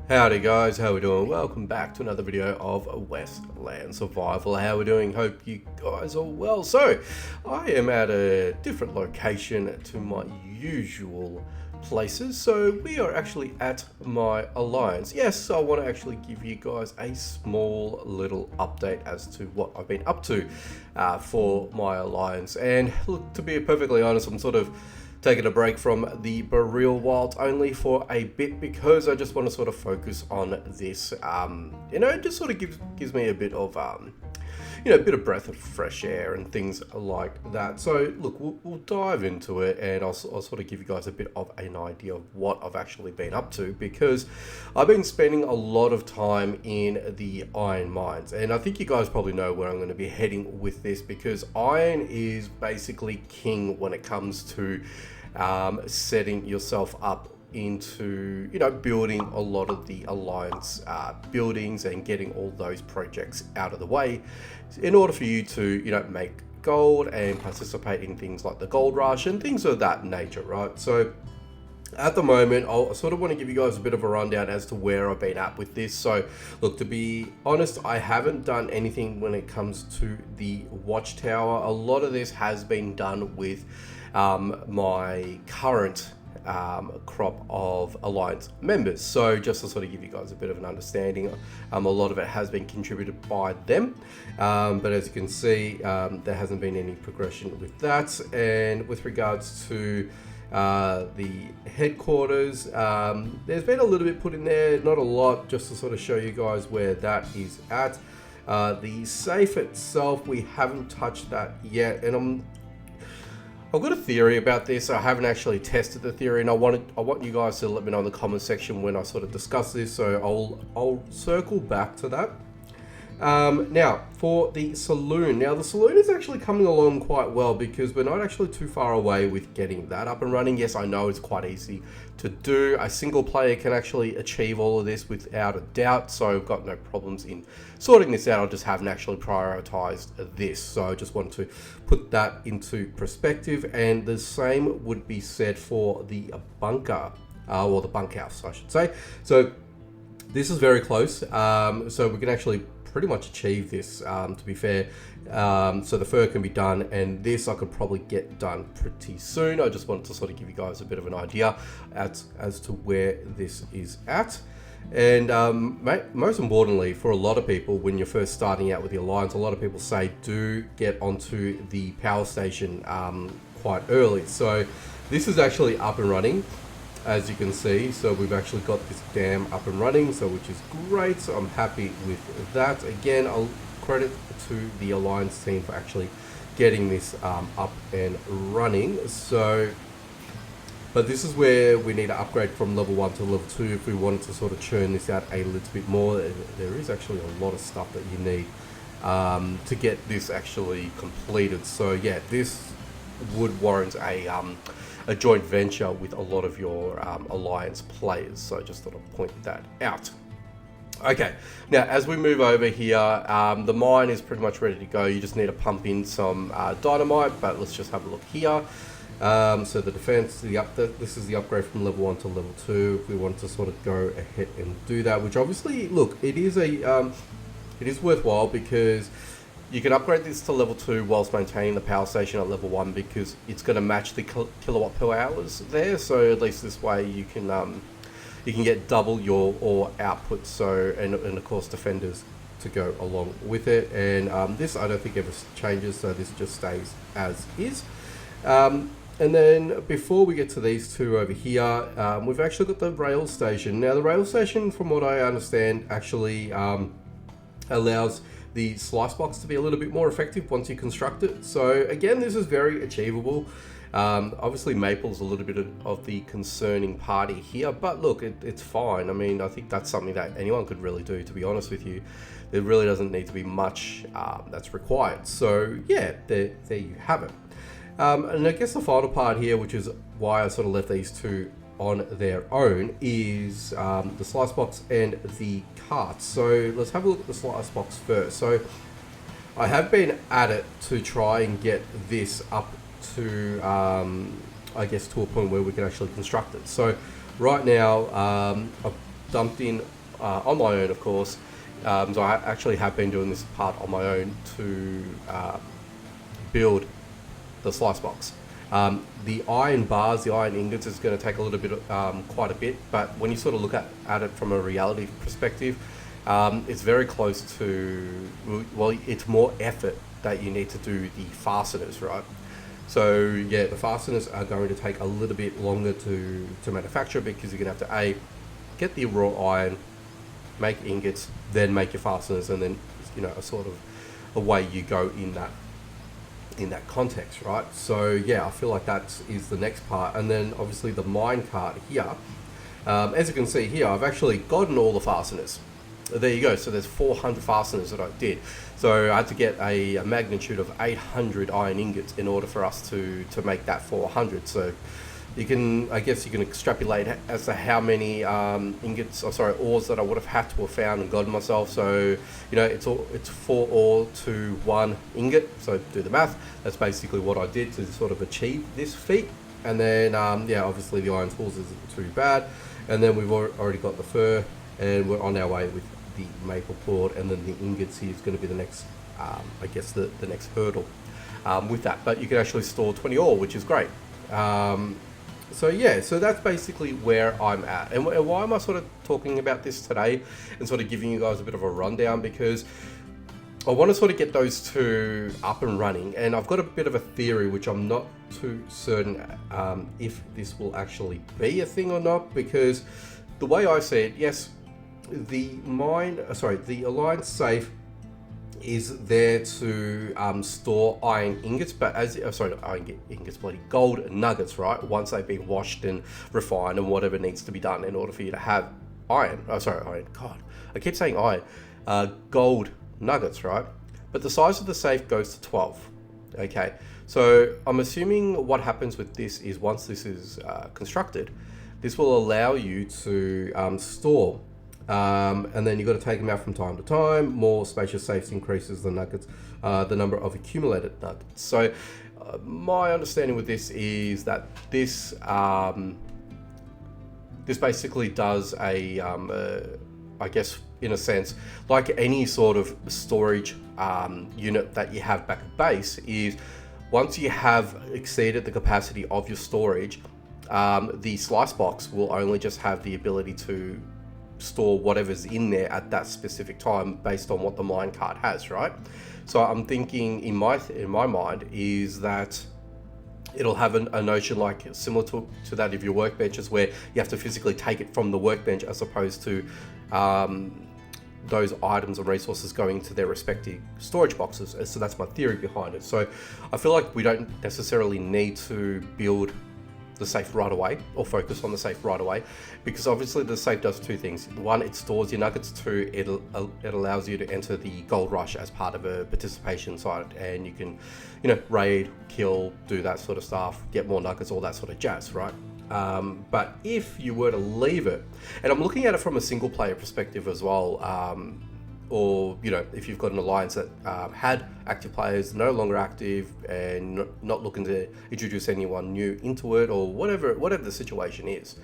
Howdy guys, how we doing? Welcome back to another video of Westland Survival. How we doing? Hope you guys are well. So, I am at a different location to my usual places. So, we are actually at my alliance. Yes, I want to actually give you guys a small little update as to what I've been up to for my alliance. And look, to be perfectly honest, I'm sort of taking a break from the Boreal Wild only for a bit because I just want to sort of focus on this. It just sort of gives me a bit of a bit of breath of fresh air and things like that. So look, we'll dive into it, and I'll sort of give you guys a bit of an idea of what I've actually been up to, because I've been spending a lot of time in the iron mines, and I think you guys probably know where I'm going to be heading with this, because iron is basically king when it comes to setting yourself up into building a lot of the alliance buildings and getting all those projects out of the way in order for you to make gold and participate in things like the gold rush and things of that nature, right? So at the moment, I sort of want to give you guys a bit of a rundown as to where I've been at with this. So look, to be honest, I haven't done anything when it comes to the watchtower. A lot of this has been done with my current crop of alliance members. So just to sort of give you guys a bit of an understanding, a lot of it has been contributed by them, but as you can see, there hasn't been any progression with that. And with regards to the headquarters, there's been a little bit put in there, not a lot, just to sort of show you guys where that is at. The safe itself, we haven't touched that yet, and I've got a theory about this. I haven't actually tested the theory, and I want you guys to let me know in the comment section when I sort of discuss this. So I'll circle back to that. Now for the saloon. Now the saloon is actually coming along quite well, because we're not actually too far away with getting that up and running. Yes, I know it's quite easy to do. A single player can actually achieve all of this without a doubt, so I've got no problems in sorting this out. I just haven't actually prioritized this, so I just want to put that into perspective. And the same would be said for the bunker, or the bunkhouse I should say. So this is very close, so we can actually pretty much achieve this, to be fair. So the fur can be done, and this I could probably get done pretty soon. I just wanted to sort of give you guys a bit of an idea as to where this is at. And most importantly, for a lot of people, when you're first starting out with the alliance, a lot of people say do get onto the power station quite early. So this is actually up and running, as you can see. So we've actually got this dam up and running, so which is great. So I'm happy with that. Again, I'll credit to the alliance team for actually getting this up and running. So, but this is where we need to upgrade from level 1 to level 2 if we wanted to sort of churn this out a little bit more. There is actually a lot of stuff that you need to get this actually completed. So yeah, this would warrant a joint venture with a lot of your alliance players. So just thought I'd point that out. Okay, now as we move over here, the mine is pretty much ready to go. You just need to pump in some dynamite, but let's just have a look here. So the defense, this is the upgrade from level 1 to level 2. If we want to sort of go ahead and do that, which obviously, look, it is worthwhile, because you can upgrade this to level 2 whilst maintaining the power station at level 1, because it's going to match the kilowatt per hours there. So at least this way you can get double your ore output. So and of course defenders to go along with it. And this I don't think ever changes, so this just stays as is. And then before we get to these two over here, we've actually got the rail station. Now the rail station, from what I understand, actually allows the slice box to be a little bit more effective once you construct it. So again, this is very achievable. Obviously Maple's a little bit of the concerning party here, but look, it's fine. I mean, I think that's something that anyone could really do, to be honest with you. There really doesn't need to be much that's required. So yeah, there you have it. And I guess the final part here, which is why I sort of left these two on their own, is the slice box and the cart. So let's have a look at the slice box first. So I have been at it to try and get this up to I guess to a point where we can actually construct it. So right now I've dumped in on my own, of course. So I actually have been doing this part on my own to build the slice box. The iron bars, the iron ingots is going to take a little bit, quite a bit, but when you sort of look at it from a reality perspective, it's very close to, well, it's more effort that you need to do the fasteners, right? So yeah, the fasteners are going to take a little bit longer to manufacture, because you're going to have to get the raw iron, make ingots, then make your fasteners, and then, you know, a sort of a way you go in that context, right? So yeah, I feel like that is the next part. And then obviously the mine cart here, as you can see here, I've actually gotten all the fasteners. There you go. So there's 400 fasteners that I did. So I had to get a magnitude of 800 iron ingots in order for us to make that 400. So you can, I guess you can extrapolate as to how many ores that I would have had to have found and gotten myself. So, you know, it's 4 ore to 1 ingot. So do the math. That's basically what I did to sort of achieve this feat. And then, yeah, obviously the iron tools isn't too bad. And then we've already got the fur, and we're on our way with the maple board, and then the ingots here is going to be the next, I guess the next hurdle with that. But you can actually store 20 ore, which is great. So yeah, so that's basically where I'm at. And why am I sort of talking about this today and sort of giving you guys a bit of a rundown? Because I want to sort of get those two up and running, and I've got a bit of a theory which I'm not too certain if this will actually be a thing or not, because the way I see it, yes, the Alliance safe is there to store iron ingots, but not iron ingots, bloody gold nuggets, right? Once they've been washed and refined and whatever needs to be done in order for you to have iron. God, I keep saying iron. Gold nuggets, right? But the size of the safe goes to 12. Okay, so I'm assuming what happens with this is once this is constructed, this will allow you to store. And then you've got to take them out from time to time. More spacious safes increases the nuggets, the number of accumulated nuggets. So my understanding with this is that this basically does I guess in a sense, like any sort of storage unit that you have back at base, is once you have exceeded the capacity of your storage, the slice box will only just have the ability to store whatever's in there at that specific time based on what the mine cart has, right? So I'm thinking in my mind is that it'll have a notion like similar to that of your workbenches, where you have to physically take it from the workbench as opposed to those items and resources going to their respective storage boxes. So that's my theory behind it. So I feel like we don't necessarily need to build the safe right away or focus on the safe right away, because obviously the safe does two things. One, it stores your nuggets. Two, it allows you to enter the gold rush as part of a participation site, and you can, you know, raid, kill, do that sort of stuff, get more nuggets, all that sort of jazz, right? But if you were to leave it, and I'm looking at it from a single player perspective as well, or, you know, if you've got an alliance that had active players, no longer active, and not looking to introduce anyone new into it, or whatever the situation is,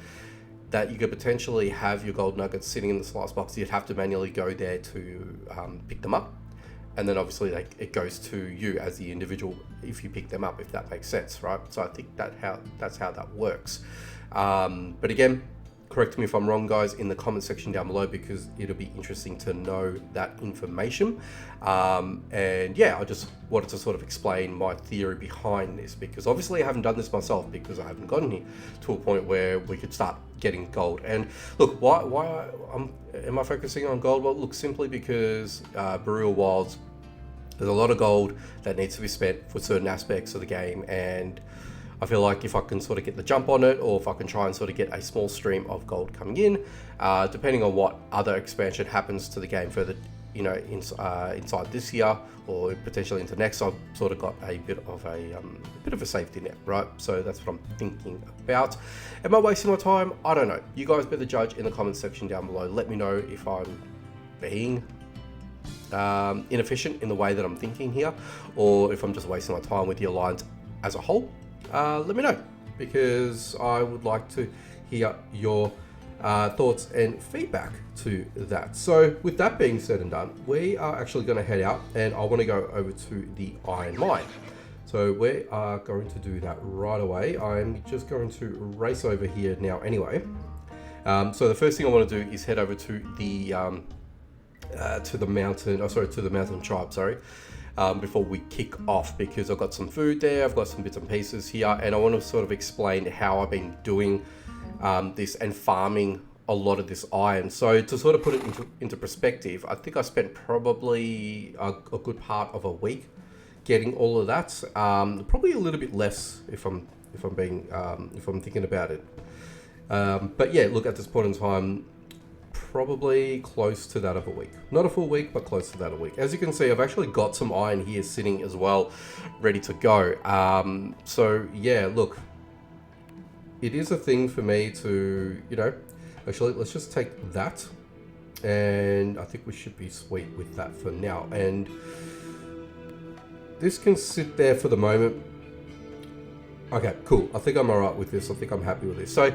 that you could potentially have your gold nuggets sitting in the slice box. You'd have to manually go there to pick them up, and then obviously it goes to you as the individual if you pick them up, if that makes sense, right? So I think that's how that works. But again, correct me if I'm wrong, guys, in the comment section down below, because it'll be interesting to know that information. And yeah, I just wanted to sort of explain my theory behind this, because obviously I haven't done this myself, because I haven't gotten here to a point where we could start getting gold. And look, why am I focusing on gold? Well, look, simply because Burial Wilds, there's a lot of gold that needs to be spent for certain aspects of the game, and I feel like if I can sort of get the jump on it, or if I can try and sort of get a small stream of gold coming in, depending on what other expansion happens to the game further, you know, inside this year or potentially into next, I've sort of got a bit of a safety net, right? So that's what I'm thinking about. Am I wasting my time? I don't know. You guys better judge in the comment section down below. Let me know if I'm being inefficient in the way that I'm thinking here, or if I'm just wasting my time with the alliance as a whole. Let me know, because I would like to hear your thoughts and feedback to that. So with that being said and done, we are actually going to head out, and I want to go over to the iron mine. So we are going to do that right away. I'm just going to race over here now anyway. So the first thing I want to do is head over to the mountain tribe, before we kick off, because I've got some food there, I've got some bits and pieces here, and I want to sort of explain how I've been doing this and farming a lot of this iron. So to sort of put it into perspective, I think I spent probably a good part of a week getting all of that. Probably a little bit less if I'm thinking about it. But yeah, look, at this point in time, probably close to that of a week. Not a full week, but close to that of a week. As you can see, I've actually got some iron here sitting as well, ready to go. So yeah, look, it is a thing for me to, actually, let's just take that. And I think we should be sweet with that for now. And this can sit there for the moment. Okay, cool. I think I'm all right with this. I think I'm happy with this. So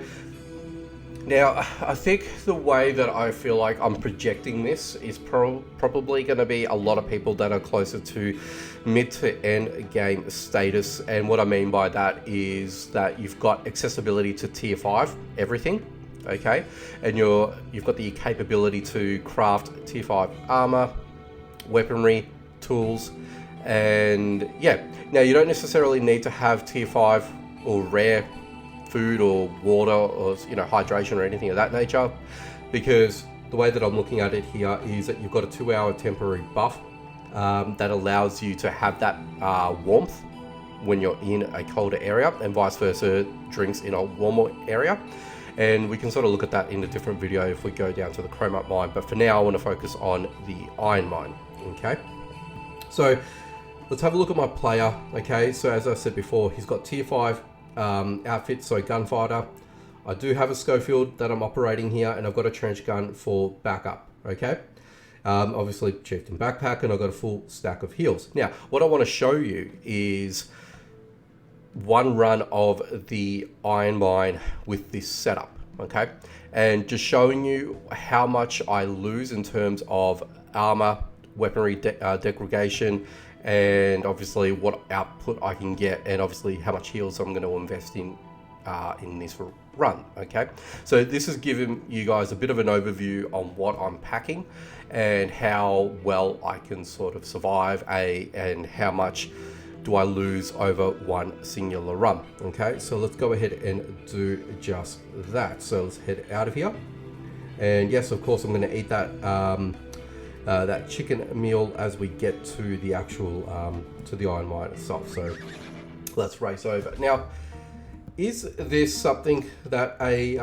now, I think the way that I feel like I'm projecting this is probably going to be a lot of people that are closer to mid to end game status. And what I mean by that is that you've got accessibility to tier 5, everything, okay? And you've got the capability to craft tier 5 armor, weaponry, tools, and yeah. Now, you don't necessarily need to have tier 5 or rare food or water or hydration or anything of that nature, because the way that I'm looking at it here is that you've got a 2-hour temporary buff that allows you to have that warmth when you're in a colder area, and vice versa, drinks in a warmer area. And we can sort of look at that in a different video if we go down to the chromite mine, but for now I want to focus on the iron mine. Okay, so let's have a look at my player. Okay, so as I said before, he's got tier 5 outfit, so gunfighter. I do have a Schofield that I'm operating here, and I've got a trench gun for backup. Okay, obviously chieftain backpack, and I've got a full stack of heals. Now, what I want to show you is one run of the iron mine with this setup. Okay, and just showing you how much I lose in terms of armor, weaponry degradation, and obviously what output I can get, and obviously how much heals I'm going to invest in this run. Okay, so this is giving you guys a bit of an overview on what I'm packing and how well I can sort of survive and how much do I lose over one singular run. Okay, so let's go ahead and do just that. So let's head out of here, and yes, of course, I'm going to eat that chicken meal as we get to the actual to the iron mine itself. So let's race over. Now, is this something that a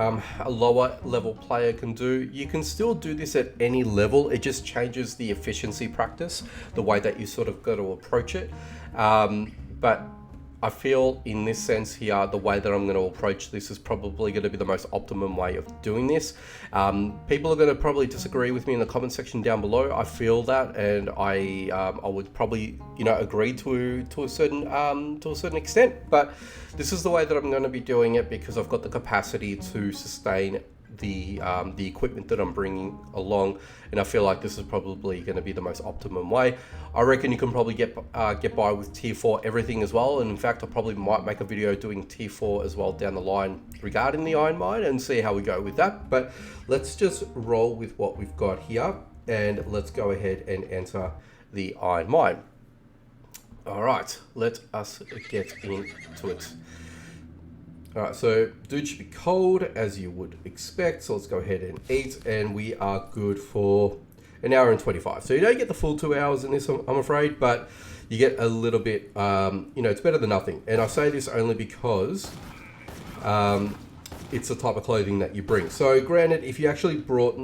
lower level player can do? You can still do this at any level. It just changes the efficiency practice, the way that you sort of got to approach it. But I feel in this sense here, the way that I'm going to approach this is probably going to be the most optimum way of doing this. People are going to probably disagree with me in the comment section down below. I feel that, and I would probably agree to a certain extent. But this is the way that I'm going to be doing it, because I've got the capacity to sustain the equipment that I'm bringing along, and I feel like this is probably going to be the most optimum way. I reckon you can probably get by with tier 4 everything as well, and in fact I probably might make a video doing tier 4 as well down the line regarding the iron mine and see how we go with that. But let's just roll with what we've got here, and let's go ahead and enter the iron mine. All right, let us get into it. Alright, so dude should be cold as you would expect, so let's go ahead and eat, and we are good for an hour and 25. So you don't get the full 2 hours in this, I'm afraid, but you get a little bit, it's better than nothing. And I say this only because it's the type of clothing that you bring. So granted, if you actually brought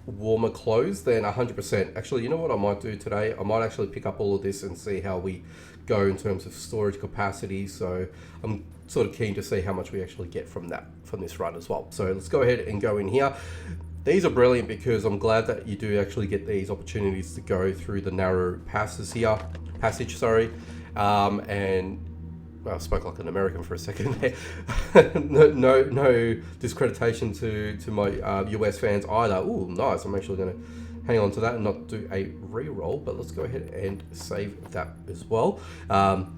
warmer clothes, then 100%. Actually, you know what I might do today? I might actually pick up all of this and see how we go in terms of storage capacity. So I'm sort of keen to see how much we actually get from this run as well. So let's go ahead and go in here. These are brilliant because I'm glad that you do actually get these opportunities to go through the narrow passage, and I spoke like an American for a second there. no discreditation to my US fans either. Ooh, nice. I'm actually going to hang on to that and not do a re-roll, but let's go ahead and save that as well.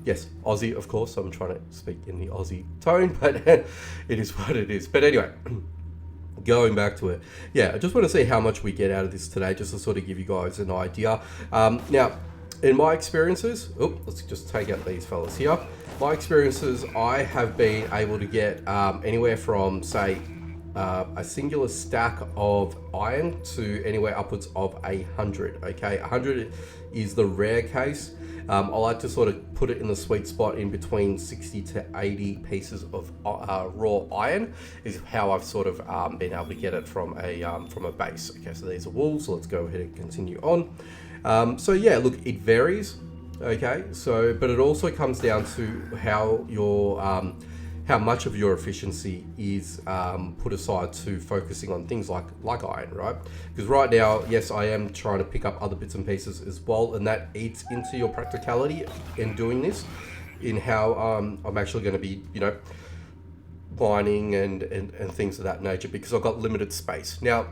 Yes, Aussie, of course. I'm trying to speak in the Aussie tone, but it is what it is. But anyway, going back to it, yeah, I just want to see how much we get out of this today, just to sort of give you guys an idea. Now, in my experiences, let's just take out these fellas here. My experiences, I have been able to get anywhere from, say, a singular stack of iron to anywhere upwards of 100. Okay, 100 is the rare case. I like to sort of put it in the sweet spot in between 60 to 80 pieces of raw iron is how I've sort of been able to get it from a base. Okay, so these are wool, so let's go ahead and continue on. So yeah, look, it varies. Okay, so but it also comes down to how your how much of your efficiency is put aside to focusing on things like iron, right? Because right now, yes, I am trying to pick up other bits and pieces as well, and that eats into your practicality in doing this, in how I'm actually going to be, you know, mining and things of that nature, because I've got limited space. Now,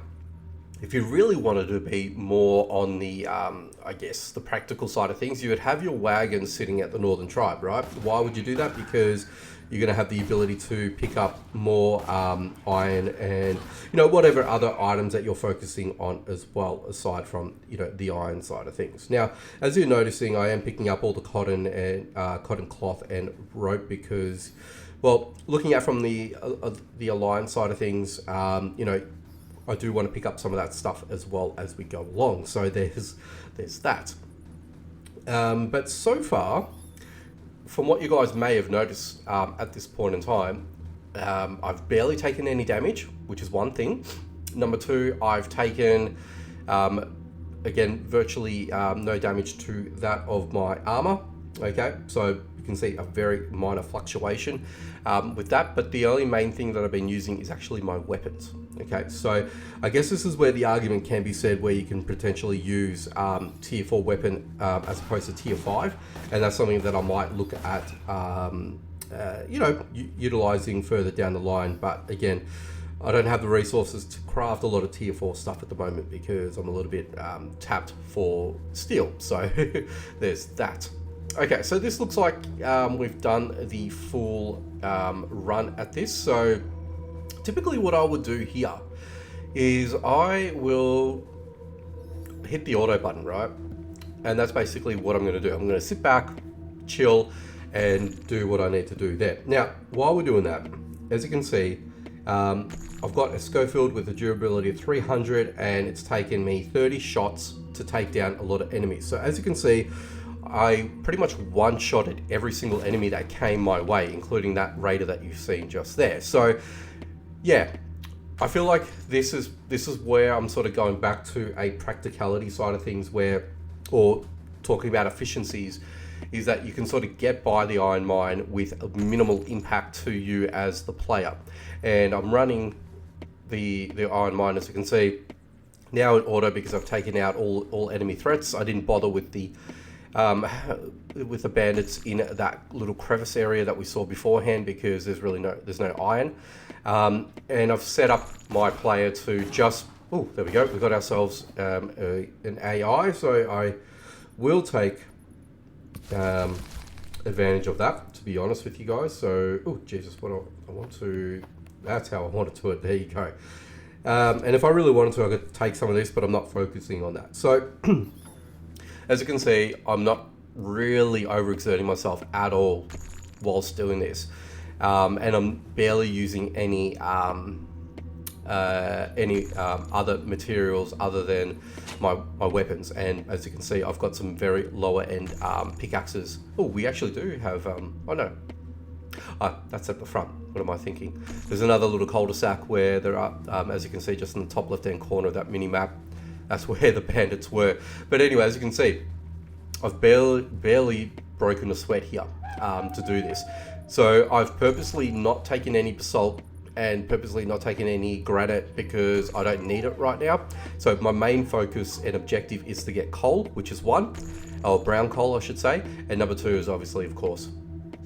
if you really wanted to be more on the, I guess, the practical side of things, you would have your wagon sitting at the Northern Tribe, right? Why would you do that? Because you're going to have the ability to pick up more iron and, you know, whatever other items that you're focusing on as well, aside from, you know, the iron side of things. Now, as you're noticing, I am picking up all the cotton and cotton cloth and rope because, well, looking at from the Alliance side of things, you know, I do want to pick up some of that stuff as well as we go along. So there's that. But so far, from what you guys may have noticed at this point in time, I've barely taken any damage, which is one thing. Number two, I've taken, again, virtually no damage to that of my armor. Okay, so you can see a very minor fluctuation with that, but the only main thing that I've been using is actually my weapons. Okay, so I guess this is where the argument can be said where you can potentially use tier 4 weapon as opposed to tier 5, and that's something that I might look at, you know, utilizing further down the line. But again, I don't have the resources to craft a lot of tier 4 stuff at the moment because I'm a little bit tapped for steel, so there's that. Okay, so this looks like we've done the full run at this. So typically what I would do here is I will hit the auto button, right? And that's basically what I'm going to do. I'm going to sit back, chill, and do what I need to do there. Now, while we're doing that, as you can see, I've got a Schofield with a durability of 300, and it's taken me 30 shots to take down a lot of enemies. So as you can see, I pretty much one-shotted every single enemy that came my way, including that raider that you've seen just there. So yeah, I feel like this is where I'm sort of going back to a practicality side of things, where, or talking about efficiencies, is that you can sort of get by the iron mine with a minimal impact to you as the player. And I'm running the iron mine, as you can see, now in auto because I've taken out all enemy threats. I didn't bother with the bandits in that little crevice area that we saw beforehand because there's no iron. And I've set up my player to just, oh, there we go. We've got ourselves an AI, so I will take advantage of that, to be honest with you guys. So, oh, Jesus, that's how I want to do it. There you go. And if I really wanted to, I could take some of this, but I'm not focusing on that. So, as you can see, I'm not really overexerting myself at all whilst doing this. And I'm barely using any other materials other than my weapons. And as you can see, I've got some very lower end pickaxes. Oh, we actually do have, oh no, that's at the front. What am I thinking? There's another little cul-de-sac where there are, as you can see, just in the top left-hand corner of that mini-map, that's where the bandits were. But anyway, as you can see, I've barely broken a sweat here to do this. So I've purposely not taken any basalt and purposely not taken any granite because I don't need it right now. So my main focus and objective is to get coal, which is 1, or brown coal I should say, and number 2 is obviously, of course,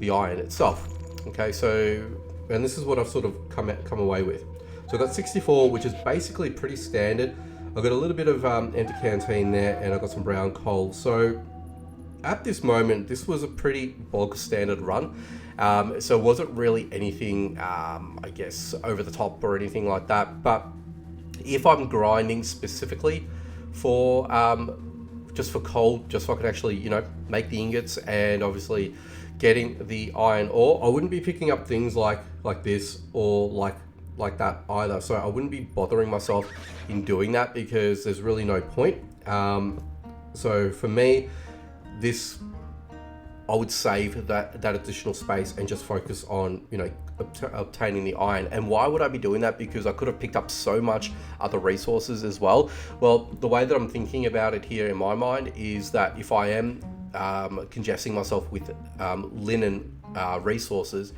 the iron itself. Okay, so, and this is what I've sort of come away with. So I've got 64, which is basically pretty standard. I've got a little bit of empty canteen there, and I've got some brown coal. So at this moment, this was a pretty bog standard run. So it wasn't really anything, I guess, over the top or anything like that. But if I'm grinding specifically for just for coal, just so I can actually, you know, make the ingots and obviously getting the iron ore, I wouldn't be picking up things like this or like that either. So I wouldn't be bothering myself in doing that because there's really no point. So for me, this, I would save that additional space and just focus on, you know, obtaining the iron. And why would I be doing that? Because I could have picked up so much other resources as well. Well, the way that I'm thinking about it here in my mind is that if I am congesting myself with linen resources,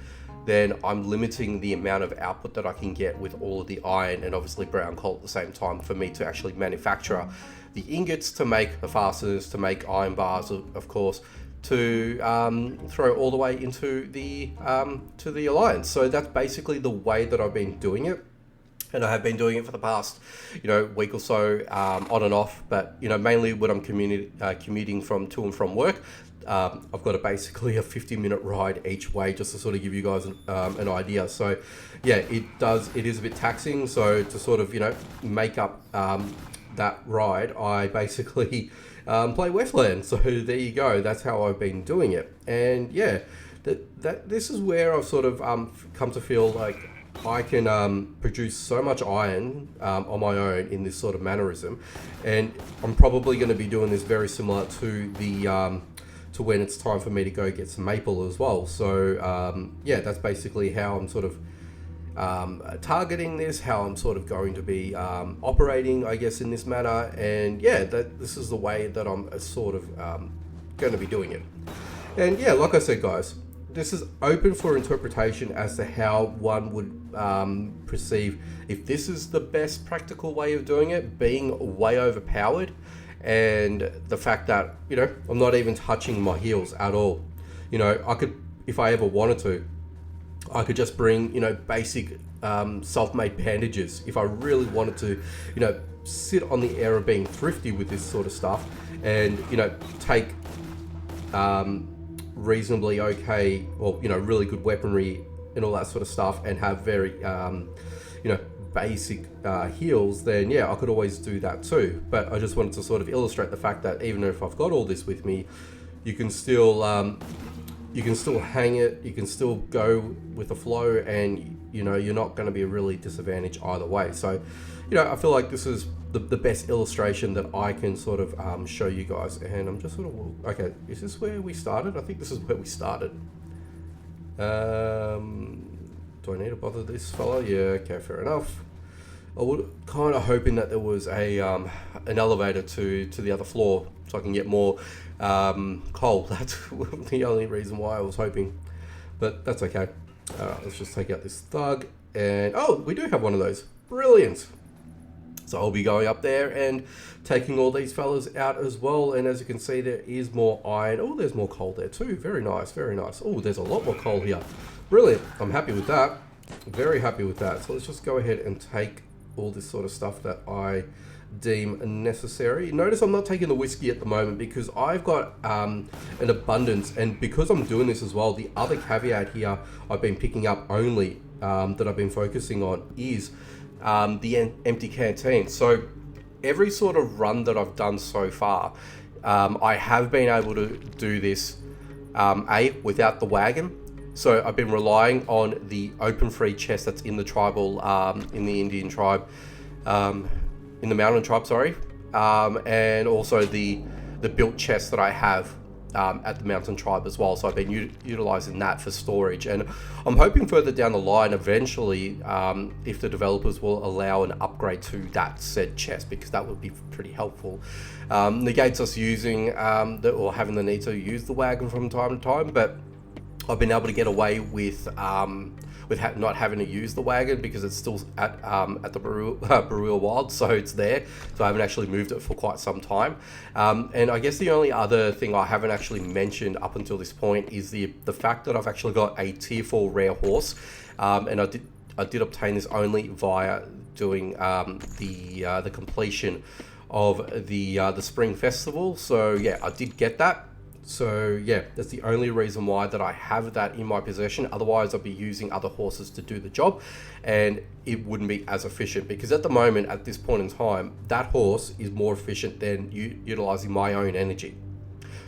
then I'm limiting the amount of output that I can get with all of the iron and obviously brown coal at the same time for me to actually manufacture the ingots to make the fasteners, to make iron bars, of course, to throw all the way into the to the alliance. So that's basically the way that I've been doing it, and I have been doing it for the past, you know, week or so, on and off. But you know, mainly when I'm commuting from to and from work, I've got basically a 50-minute ride each way, just to sort of give you guys an idea. So yeah, it is a bit taxing. So to sort of, you know, make up that ride, I basically play Westland. So there you go. That's how I've been doing it. And yeah, that this is where I've sort of come to feel like I can produce so much iron on my own in this sort of mannerism, and I'm probably going to be doing this very similar to the to when it's time for me to go get some maple as well. So yeah, that's basically how I'm sort of targeting this, how I'm sort of going to be operating, I guess, in this manner. And yeah, this is the way that I'm sort of going to be doing it. And yeah, like I said, guys, this is open for interpretation as to how one would perceive if this is the best practical way of doing it, being way overpowered, and the fact that, you know, I'm not even touching my heals at all. You know, I could, if I ever wanted to, I could just bring, you know, basic self-made bandages if I really wanted to, you know, sit on the air of being thrifty with this sort of stuff, and, you know, take reasonably okay, or, you know, really good weaponry and all that sort of stuff, and have very, you know, basic heals. Then yeah, I could always do that too. But I just wanted to sort of illustrate the fact that even if I've got all this with me, you can still hang it, you can still go with the flow, and you know, you're not going to be really disadvantaged either way. So, you know, I feel like this is the best illustration that I can sort of show you guys. And I'm just sort of, okay, is this where we started? I think this is where we started. Do I need to bother this fella? Yeah, okay, fair enough. I was kind of hoping that there was an elevator to the other floor so I can get more coal. That's the only reason why I was hoping, but that's okay. Let's just take out this thug, and oh, we do have one of those. Brilliant. So I'll be going up there and taking all these fellas out as well. And as you can see, there is more iron. Oh, there's more coal there too. Very nice, very nice. Oh, there's a lot more coal here. Brilliant. I'm happy with that. Very happy with that. So let's just go ahead and take all this sort of stuff that I deem necessary. Notice I'm not taking the whiskey at the moment because I've got an abundance, and because I'm doing this as well, the other caveat here I've been picking up only that I've been focusing on is the empty canteen. So every sort of run that I've done so far, I have been able to do this without the wagon. So I've been relying on the open free chest that's in the tribal, in the Indian tribe, in the mountain tribe, sorry, and also the built chest that I have at the mountain tribe as well. So I've been utilizing that for storage, and I'm hoping further down the line, eventually, if the developers will allow an upgrade to that said chest, because that would be pretty helpful. Negates us using or having the need to use the wagon from time to time, but I've been able to get away with with not having to use the wagon because it's still at the Barua Wild, so it's there. So I haven't actually moved it for quite some time. And I guess the only other thing I haven't actually mentioned up until this point is the fact that I've actually got a tier 4 rare horse, and I did obtain this only via doing the completion of the Spring Festival. So yeah, I did get that. So yeah, that's the only reason why that I have that in my possession. Otherwise, I'd be using other horses to do the job, and it wouldn't be as efficient, because at the moment, at this point in time, that horse is more efficient than utilizing my own energy.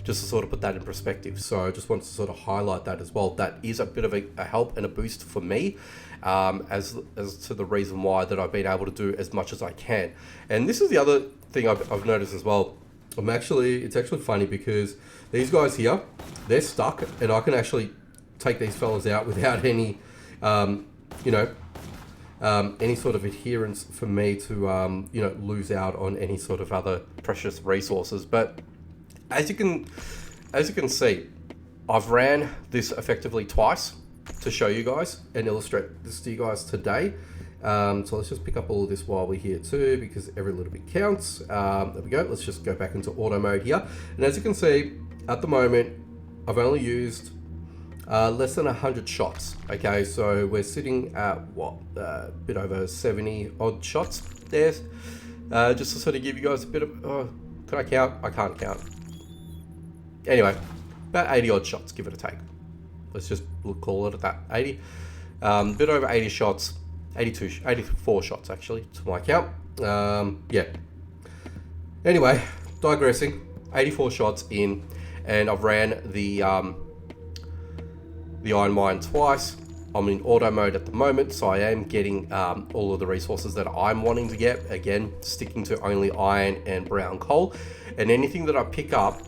Just to sort of put that in perspective. So I just wanted to sort of highlight that as well. That is a bit of a help and a boost for me, as to the reason why that I've been able to do as much as I can. And this is the other thing I've noticed as well. It's actually funny because these guys here, they're stuck, and I can actually take these fellas out without any, any sort of adherence for me to, lose out on any sort of other precious resources. But as you can see, I've ran this effectively twice to show you guys and illustrate this to you guys today. So let's just pick up all of this while we're here too, because every little bit counts. There we go. Let's just go back into auto mode here. And as you can see, at the moment, I've only used less than 100 shots. Okay, so we're sitting at a bit over 70 odd shots there. Just to sort of give you guys a bit of, can I count? I can't count. Anyway, about 80 odd shots, give it a take. Let's just call it at that, 80. Bit over 80 shots. 84 shots actually to my count. Yeah. Anyway, digressing. 84 shots in, and I've ran the Iron Mine twice. I'm in auto mode at the moment, so I am getting all of the resources that I'm wanting to get. Again, sticking to only iron and brown coal, and anything that I pick up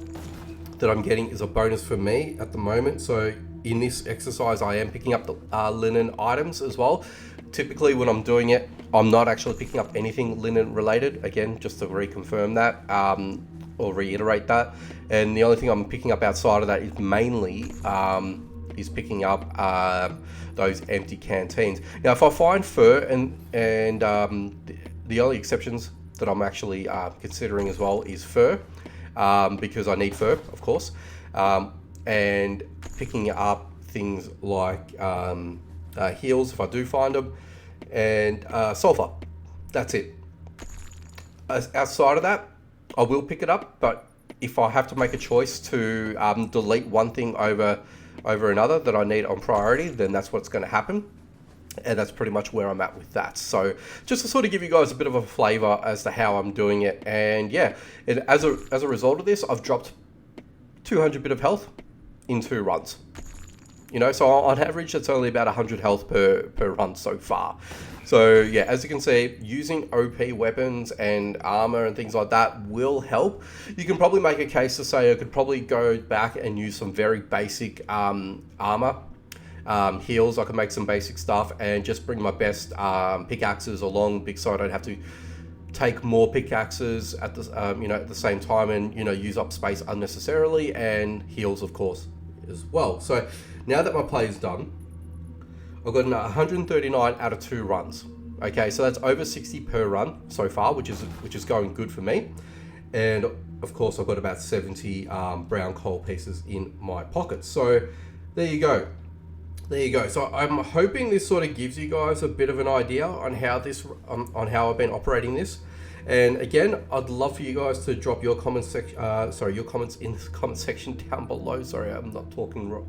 that I'm getting is a bonus for me at the moment. So in this exercise, I am picking up the linen items as well. Typically when I'm doing it, I'm not actually picking up anything linen related. Again, just to reconfirm that, or reiterate that. And the only thing I'm picking up outside of that is mainly is picking up those empty canteens. Now, if I find fur, and the only exceptions that I'm actually considering as well is fur, because I need fur, of course, and picking up things like heels if I do find them, and sulfur. That's it. Outside of that, I will pick it up, but if I have to make a choice to delete one thing over another that I need on priority, then that's what's going to happen. And that's pretty much where I'm at with that. So just to sort of give you guys a bit of a flavor as to how I'm doing it. And yeah, as a result of this, I've dropped 200 bit of health in 2 runs. So on average, it's only about 100 health per run so far. So yeah, as you can see, using OP weapons and armor and things like that will help. You can probably make a case to say I could probably go back and use some very basic armor, heals. I could make some basic stuff and just bring my best pickaxes along, because so I don't have to take more pickaxes at the at the same time and use up space unnecessarily, and heals of course as well. So now that my play is done, I've got 139 out of 2 runs. Okay, so that's over 60 per run so far, which is going good for me. And of course, I've got about 70 brown coal pieces in my pocket. So there you go. There you go. So I'm hoping this sort of gives you guys a bit of an idea on how on how I've been operating this. And again, I'd love for you guys to drop your comments in the comment section down below. Sorry, I'm not talking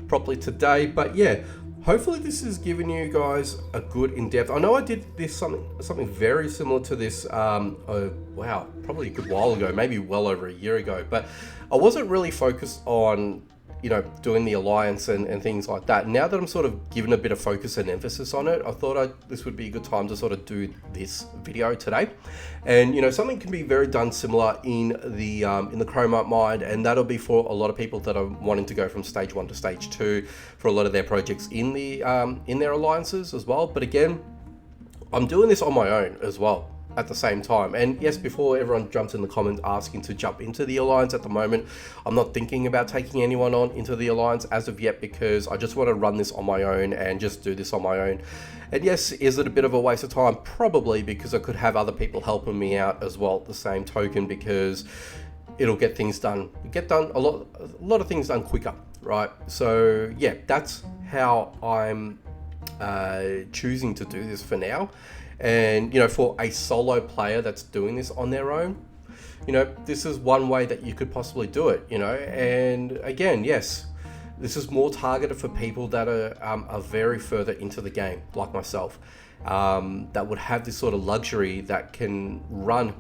properly today, but yeah, hopefully this has given you guys a good in-depth. I know I did this something very similar to this, wow, probably a good while ago, maybe well over a year ago, but I wasn't really focused on doing the alliance and things like that. Now that I'm sort of given a bit of focus and emphasis on it, I thought this would be a good time to sort of do this video today. And something can be very done similar in the Chromite mine, and that'll be for a lot of people that are wanting to go from stage 1 to stage 2 for a lot of their projects in their alliances as well. But again, I'm doing this on my own as well. at the same time. And yes, before everyone jumps in the comments asking to jump into the alliance, at the moment I'm not thinking about taking anyone on into the alliance as of yet, because I just want to run this on my own and just do this on my own. And yes, is it a bit of a waste of time? Probably, because I could have other people helping me out as well at the same token, because it'll get things done, a lot of things done quicker, right? So yeah, that's how I'm choosing to do this for now. And you know, for a solo player that's doing this on their own, you know, this is one way that you could possibly do it, you know. And again, yes, this is more targeted for people that are very further into the game, like myself, that would have this sort of luxury, that can run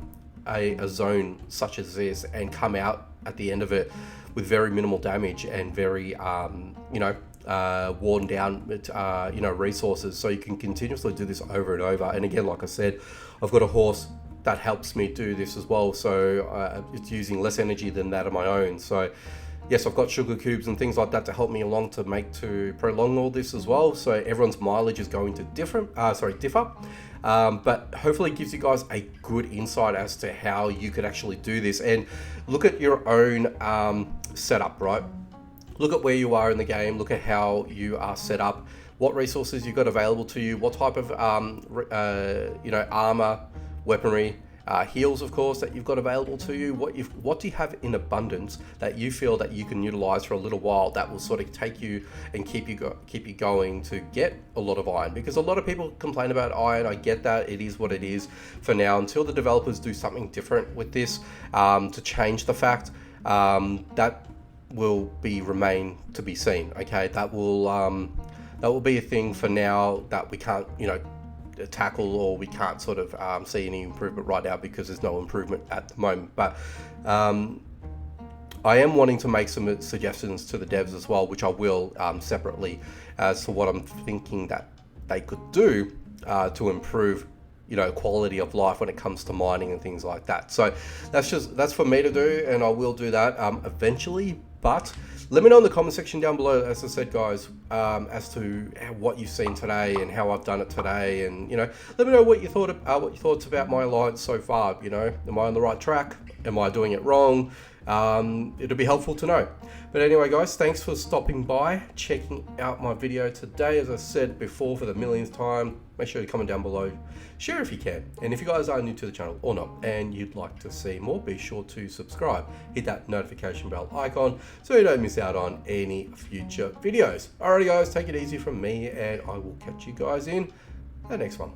a zone such as this and come out at the end of it with very minimal damage and very, you know, worn down, you know, resources. So you can continuously do this over and over. And again, like I said, I've got a horse that helps me do this as well. So it's using less energy than that of my own. So yes, I've got sugar cubes and things like that to help me along to prolong all this as well. So everyone's mileage is going to differ. But hopefully it gives you guys a good insight as to how you could actually do this, and look at your own setup, right? Look at where you are in the game, look at how you are set up, what resources you've got available to you, what type of you know, armor, weaponry, heals, of course, that you've got available to you. What do you have in abundance that you feel that you can utilize for a little while, that will sort of take you and keep you going to get a lot of iron? Because a lot of people complain about iron. I get that, it is what it is for now, until the developers do something different with this to change the fact. That will remain to be seen. Okay, that will be a thing for now that we can't, you know, tackle, or we can't sort of see any improvement right now, because there's no improvement at the moment. But I am wanting to make some suggestions to the devs as well, which I will separately, as to what I'm thinking that they could do to improve, you know, quality of life when it comes to mining and things like that. So that's for me to do, and I will do that eventually. But let me know in the comment section down below, as I said, guys, as to what you've seen today and how I've done it today. And, you know, let me know what you thought about my alliance so far. You know, am I on the right track? Am I doing it wrong? It'll be helpful to know. But anyway, guys, thanks for stopping by, checking out my video today. As I said before, for the millionth time, make sure you comment down below, share if you can. And if you guys are new to the channel or not, and you'd like to see more, be sure to subscribe. Hit that notification bell icon so you don't miss out on any future videos. Alrighty, guys, take it easy from me, and I will catch you guys in the next one.